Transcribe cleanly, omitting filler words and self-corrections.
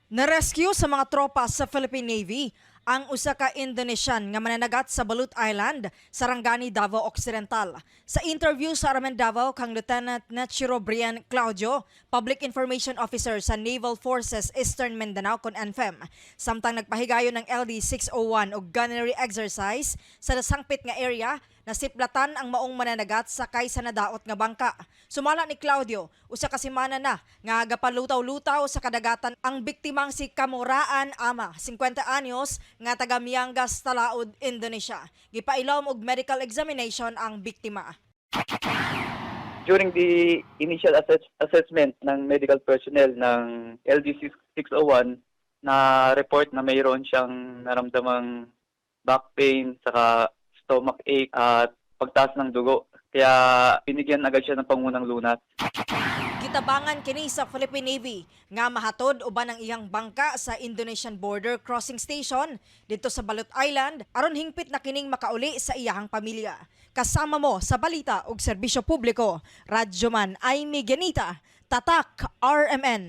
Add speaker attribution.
Speaker 1: Narescue sa mga tropa sa Philippine Navy ang usa ka Indonesian nga mananagat sa Balut Island, Sarangani, Davao Occidental. Sa interview sa Aramen Davao kang Lieutenant Nachiro Brian Claudio, Public Information Officer sa Naval Forces Eastern Mindanao kon ANFEM, samtang nagpahigayon ng LD-601 og gunnery exercise sa nasangpit nga area, nasiplatan ang maong mananagat sakay sa nadaot nga bangka. Sumala ni Claudio, usa ka semana na nga gapalutaw-lutaw sa kadagatan ang biktimang si Kamoraan Ama, 50 anyos, nga taga Miangas, Talaud, Indonesia. Gipailom og medical examination ang biktima.
Speaker 2: During the initial assessment ng medical personnel ng LD-601, na report na mayroon siyang naramdamang back pain, saka stomach ache at pagtaas ng dugo. Kaya binigyan agad siya ng pangunang lunas.
Speaker 1: Gitabangan kini sa Philippine Navy nga mahatod uban ang iyang bangka sa Indonesian Border Crossing Station dito sa Balut Island aron hingpit na kining makauli sa iyahang pamilya. Kasama mo sa balita ug serbisyo publiko, Radyo Man Aimee Genita, Tatak RMN.